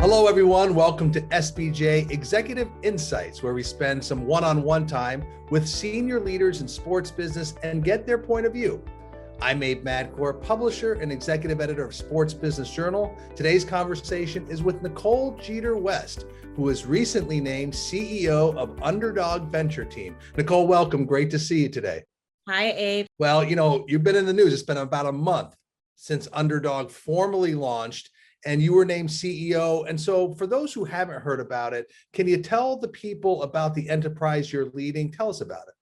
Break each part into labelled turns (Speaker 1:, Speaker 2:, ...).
Speaker 1: Hello, everyone. Welcome to SBJ Executive Insights, where we spend some one-on-one time with senior leaders in sports business and get their point of view. I'm Abe Madcore, publisher and executive editor of Sports Business Journal. Today's conversation is with Nicole Jeter-West, who was recently named CEO of Underdog Venture Team. Nicole, welcome. Great to see you today.
Speaker 2: Hi, Abe.
Speaker 1: Well, you've been in the news. It's been about a month since Underdog formally launched, and you were named CEO. And so for those who haven't heard about it, can you tell the people about the enterprise you're leading? Tell us about it.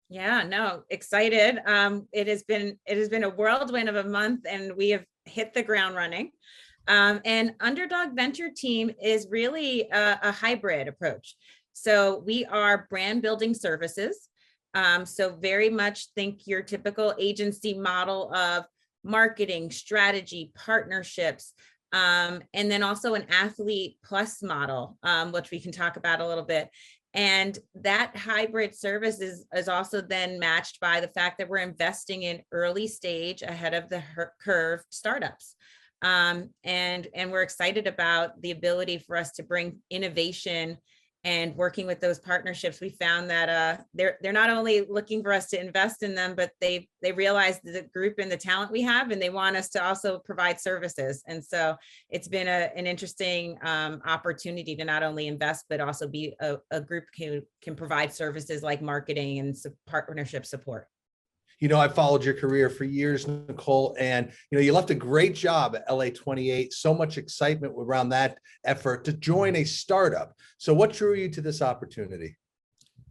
Speaker 2: Yeah, no, excited. It has been a whirlwind of a month, and we have hit the ground running. And Underdog Venture Team is really a hybrid approach. So we are brand building services. So very much think your typical agency model of marketing, strategy, partnerships, and then also an athlete plus model, which we can talk about a little bit. And that hybrid service is also then matched by the fact that we're investing in early stage ahead of the curve startups. And we're excited about the ability for us to bring innovation. And working with those partnerships, we found that they're not only looking for us to invest in them, but they realize the group and the talent we have, and they want us to also provide services. And so it's been an interesting opportunity to not only invest, but also be a group who can provide services like marketing and partnership support.
Speaker 1: I followed your career for years, Nicole, and you left a great job at LA28. So much excitement around that effort to join a startup. So what drew you to this opportunity?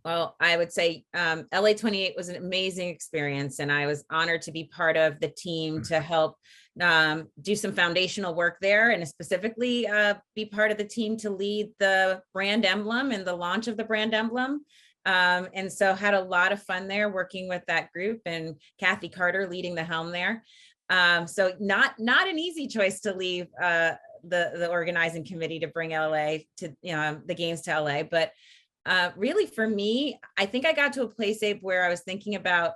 Speaker 2: Well, I would say LA28 was an amazing experience, and I was honored to be part of the team to help do some foundational work there, and specifically be part of the team to lead the brand emblem and the launch of the brand emblem. And so had a lot of fun there working with that group, and Kathy Carter leading the helm there. So not an easy choice to leave the organizing committee to bring LA to the games to LA. But really for me, I think I got to a place, Abe, where I was thinking about,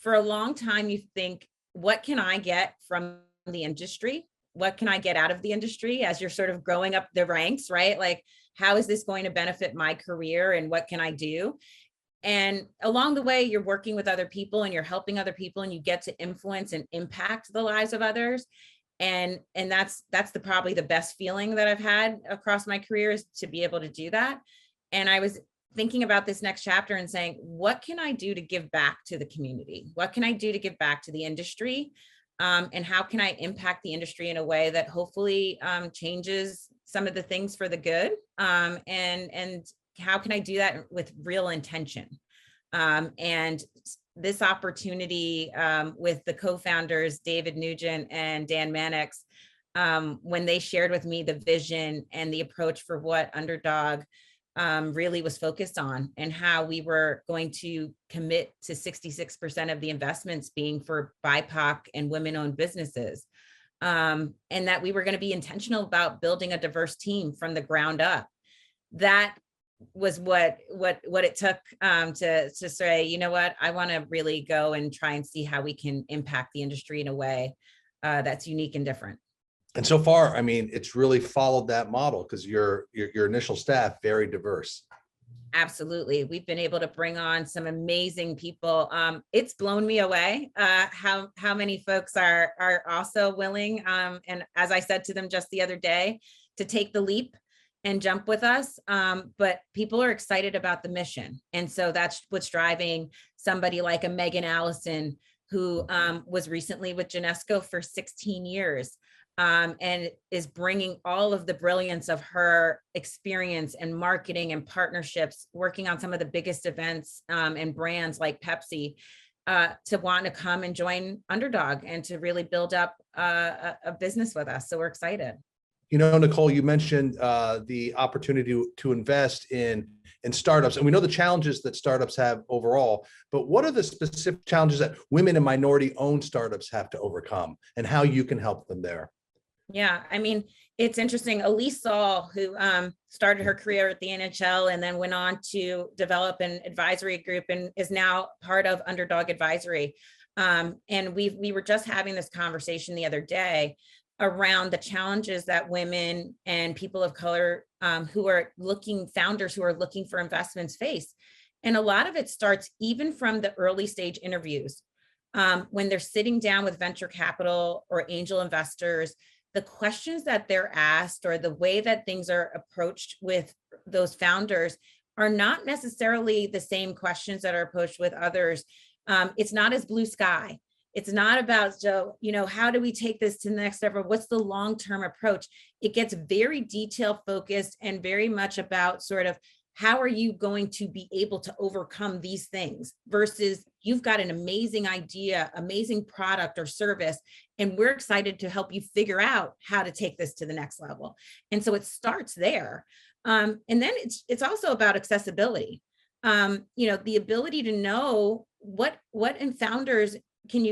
Speaker 2: for a long time, you think, what can I get from the industry? What can I get out of the industry as you're sort of growing up the ranks, right? Like, how is this going to benefit my career, and what can I do? And along the way, you're working with other people and you're helping other people, and you get to influence and impact the lives of others. And that's probably the best feeling that I've had across my career, is to be able to do that. And I was thinking about this next chapter and saying, what can I do to give back to the community? What can I do to give back to the industry? And how can I impact the industry in a way that hopefully changes some of the things for the good? And how can I do that with real intention? And this opportunity with the co-founders, David Nugent and Dan Mannix, when they shared with me the vision and the approach for what Underdog really was focused on, and how we were going to commit to 66% of the investments being for BIPOC and women-owned businesses, and that we were going to be intentional about building a diverse team from the ground up. That was what it took to say, you know what, I want to really go and try and see how we can impact the industry in a way that's unique and different.
Speaker 1: And so far, I mean, it's really followed that model, because your initial staff, very diverse.
Speaker 2: Absolutely. We've been able to bring on some amazing people. It's blown me away how many folks are also willing, and as I said to them just the other day, to take the leap and jump with us. But people are excited about the mission. And so that's what's driving somebody like a Megan Allison, who was recently with Genesco for 16 years. And is bringing all of the brilliance of her experience and marketing and partnerships, working on some of the biggest events and brands like Pepsi, to want to come and join Underdog and to really build up a business with us. So we're excited.
Speaker 1: Nicole, you mentioned the opportunity to invest in startups, and we know the challenges that startups have overall, but what are the specific challenges that women and minority-owned startups have to overcome, and how you can help them there?
Speaker 2: Yeah, I mean, it's interesting. Elise Saul, who started her career at the NHL and then went on to develop an advisory group and is now part of Underdog Advisory. And we were just having this conversation the other day around the challenges that women and people of color founders who are looking for investments face. And a lot of it starts even from the early stage interviews. When they're sitting down with venture capital or angel investors, the questions that they're asked or the way that things are approached with those founders are not necessarily the same questions that are approached with others. It's not as blue sky. It's not about, so, how do we take this to the next level? What's the long-term approach? It gets very detail focused and very much about sort of how are you going to be able to overcome these things versus you've got an amazing idea, amazing product or service, and we're excited to help you figure out how to take this to the next level. And so it starts there. And then it's also about accessibility. The ability to know what in founders can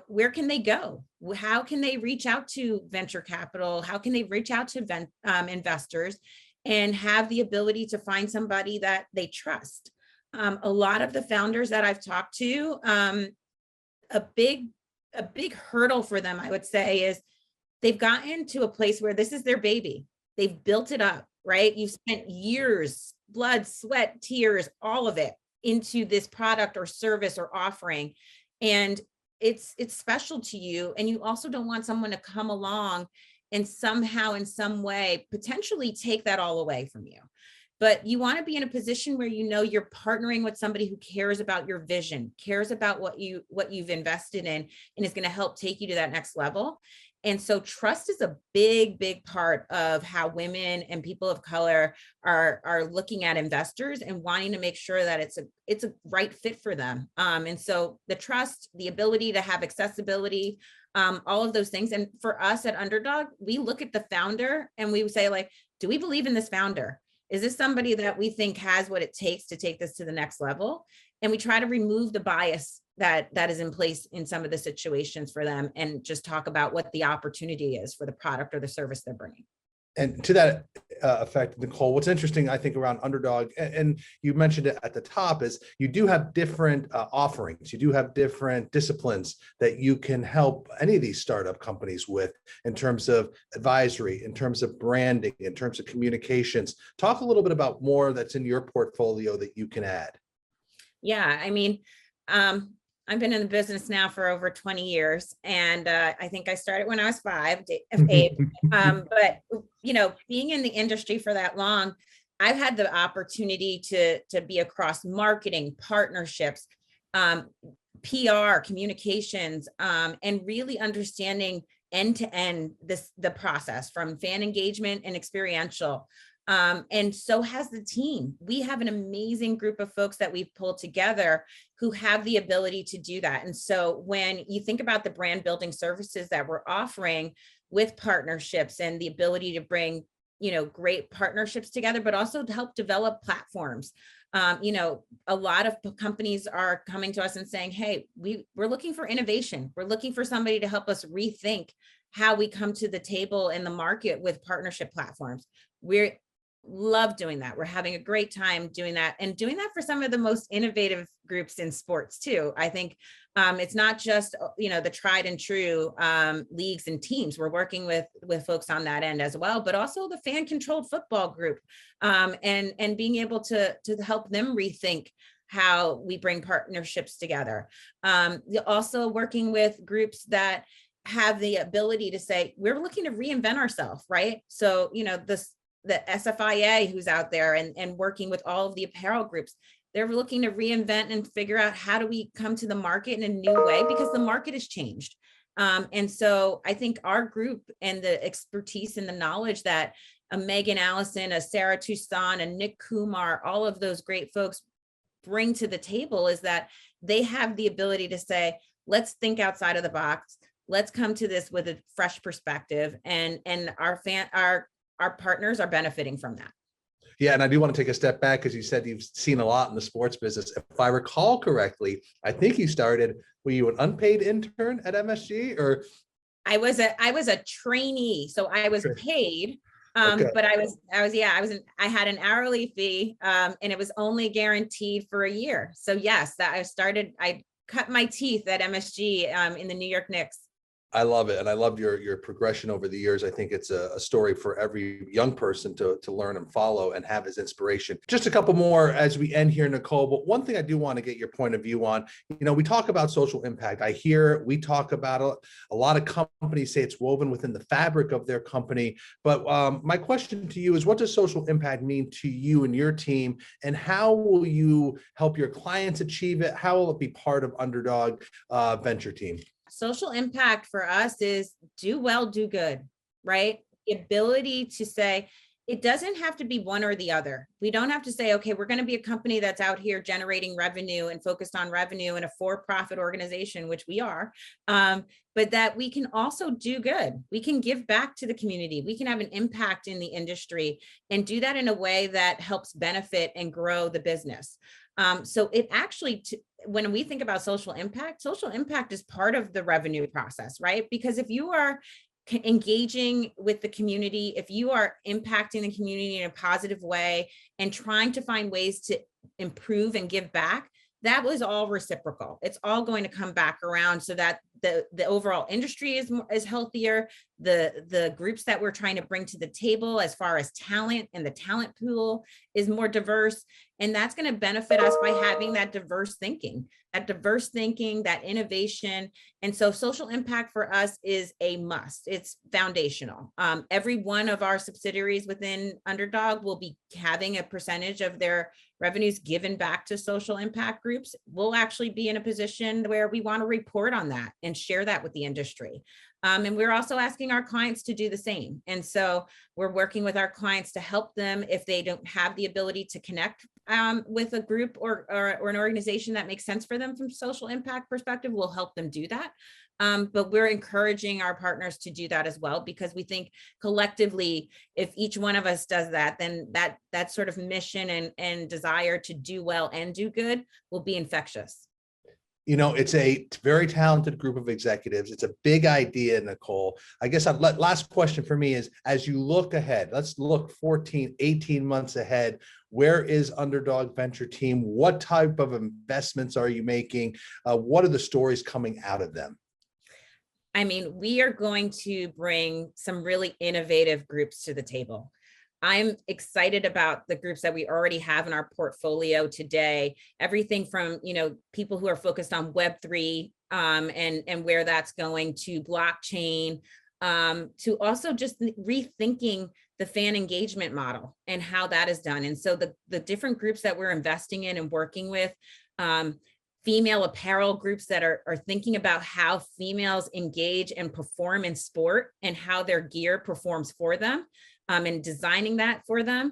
Speaker 2: where can they go? How can they reach out to venture capital? How can they reach out to investors and have the ability to find somebody that they trust? A lot of the founders that I've talked to, a big hurdle for them, I would say, is they've gotten to a place where this is their baby. They've built it up, right? You've spent years, blood, sweat, tears, all of it into this product or service or offering. And it's special to you. And you also don't want someone to come along and somehow in some way potentially take that all away from you. But you want to be in a position where you're partnering with somebody who cares about your vision, cares about what you've invested in, and is going to help take you to that next level. And so trust is a big part of how women and people of color are looking at investors and wanting to make sure that it's a right fit for them. And so the trust, the ability to have accessibility, all of those things. And for us at Underdog, we look at the founder and we say, like, do we believe in this founder? Is this somebody that we think has what it takes to take this to the next level? And we try to remove the bias that is in place in some of the situations for them and just talk about what the opportunity is for the product or the service they're bringing.
Speaker 1: And to that effect, Nicole, what's interesting, I think, around Underdog, and you mentioned it at the top, is you do have different offerings. You do have different disciplines that you can help any of these startup companies with in terms of advisory, in terms of branding, in terms of communications. Talk a little bit about more that's in your portfolio that you can add.
Speaker 2: Yeah, I mean, I've been in the business now for over 20 years, and I think I started when I was 5, but being in the industry for that long, I've had the opportunity to be across marketing, partnerships, PR, communications, and really understanding end to end the process from fan engagement and experiential. And so has the team. We have an amazing group of folks that we've pulled together who have the ability to do that. And so when you think about the brand building services that we're offering with partnerships and the ability to bring, great partnerships together, but also to help develop platforms. A lot of companies are coming to us and saying, hey, we're looking for innovation. We're looking for somebody to help us rethink how we come to the table in the market with partnership platforms. We love doing that. We're having a great time doing that, and doing that for some of the most innovative groups in sports too. I think it's not just the tried and true leagues and teams. We're working with folks on that end as well, but also the fan controlled football group, and being able to help them rethink how we bring partnerships together. Also working with groups that have the ability to say, we're looking to reinvent ourselves, right? So, the SFIA who's out there and working with all of the apparel groups, they're looking to reinvent and figure out how do we come to the market in a new way, because the market has changed. And so I think our group and the expertise and the knowledge that a Megan Allison, a Sarah Toussaint, a Nick Kumar, all of those great folks bring to the table is that they have the ability to say, let's think outside of the box. Let's come to this with a fresh perspective, and our partners are benefiting from that.
Speaker 1: Yeah, and I do want to take a step back because you said you've seen a lot in the sports business. If I recall correctly, I think you started, were you an unpaid intern at MSG, or?
Speaker 2: I was a trainee, so I was paid, okay. But I had an hourly fee, and it was only guaranteed for a year. So yes, I cut my teeth at MSG in the New York Knicks.
Speaker 1: I love it. And I love your progression over the years. I think it's a story for every young person to learn and follow and have as inspiration. Just a couple more as we end here, Nicole. But one thing I do want to get your point of view on, we talk about social impact. I hear we talk about a lot of companies say it's woven within the fabric of their company. But my question to you is, what does social impact mean to you and your team? And how will you help your clients achieve it? How will it be part of Underdog Venture Team?
Speaker 2: Social impact for us is do well, do good, right? The ability to say, it doesn't have to be one or the other. We don't have to say, okay, we're going to be a company that's out here generating revenue and focused on revenue in a for-profit organization, which we are, but that we can also do good. We can give back to the community. We can have an impact in the industry and do that in a way that helps benefit and grow the business. So it actually, when we think about social impact is part of the revenue process, right? Because if you are engaging with the community, if you are impacting the community in a positive way and trying to find ways to improve and give back, that was all reciprocal. It's all going to come back around so that the overall industry is healthier. The groups that we're trying to bring to the table as far as talent and the talent pool is more diverse. And that's going to benefit us by having that diverse thinking, that innovation. And so social impact for us is a must. It's foundational. Every one of our subsidiaries within Underdog will be having a percentage of their revenues given back to social impact groups. We'll actually be in a position where we want to report on that and share that with the industry. And we're also asking our clients to do the same. And so we're working with our clients to help them if they don't have the ability to connect with a group or an organization that makes sense for them from social impact perspective. We'll help them do that. But we're encouraging our partners to do that as well, because we think collectively, if each one of us does that, then that sort of mission and desire to do well and do good will be infectious.
Speaker 1: It's a very talented group of executives. It's a big idea, Nicole. I guess last question for me is, as you look ahead, let's look 14, 18 months ahead. Where is Underdog Venture Team? What type of investments are you making? What are the stories coming out of them?
Speaker 2: I mean, we are going to bring some really innovative groups to the table. I'm excited about the groups that we already have in our portfolio today. Everything from, people who are focused on Web3 and where that's going, to blockchain, to also just rethinking the fan engagement model and how that is done. And so the different groups that we're investing in and working with, female apparel groups that are thinking about how females engage and perform in sport and how their gear performs for them. And designing that for them.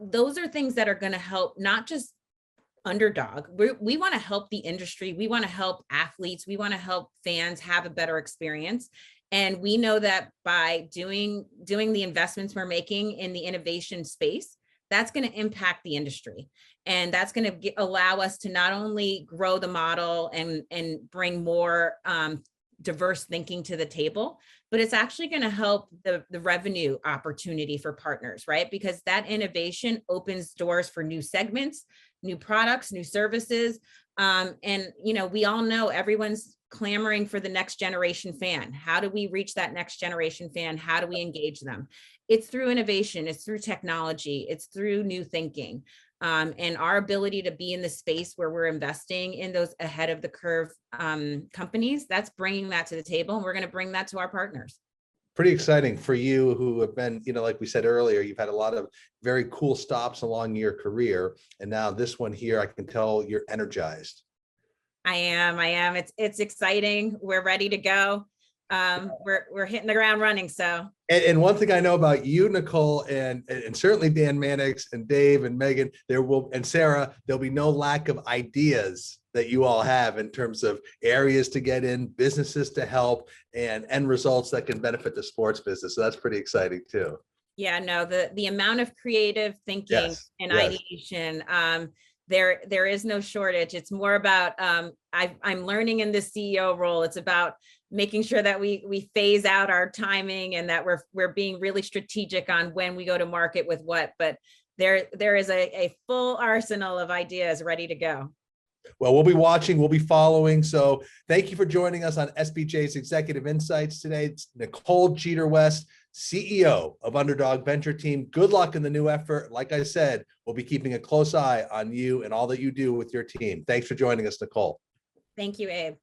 Speaker 2: Those are things that are going to help not just Underdog. We want to help the industry. We want to help athletes. We want to help fans have a better experience. And we know that by doing the investments we're making in the innovation space, that's going to impact the industry. And that's going to allow us to not only grow the model and bring more diverse thinking to the table, but it's actually going to help the revenue opportunity for partners, right? Because that innovation opens doors for new segments, new products, new services. And, we all know everyone's clamoring for the next generation fan. How do we reach that next generation fan? How do we engage them? It's through innovation, it's through technology, it's through new thinking. And our ability to be in the space where we're investing in those ahead of the curve companies, that's bringing that to the table. And we're going to bring that to our partners.
Speaker 1: Pretty exciting for you who have been, like we said earlier, you've had a lot of very cool stops along your career. And now this one here, I can tell you're energized.
Speaker 2: I am. It's exciting. We're ready to go. We're hitting the ground running. So.
Speaker 1: And one thing I know about you, Nicole, and certainly Dan Mannix and Dave and Megan, and Sarah, there'll be no lack of ideas that you all have in terms of areas to get in, businesses to help, and end results that can benefit the sports business. So that's pretty exciting too.
Speaker 2: Yeah, no, the amount of creative thinking and ideation, there is no shortage. It's more about I'm learning in the CEO role. It's about making sure that we phase out our timing and that we're being really strategic on when we go to market with what. But there is a full arsenal of ideas ready to go.
Speaker 1: Well, we'll be watching, we'll be following. So thank you for joining us on SBJ's Executive Insights today. It's Nicole Jeter West, CEO of Underdog Venture Team. Good luck in the new effort. Like I said, we'll be keeping a close eye on you and all that you do with your team. Thanks for joining us, Nicole.
Speaker 2: Thank you, Abe.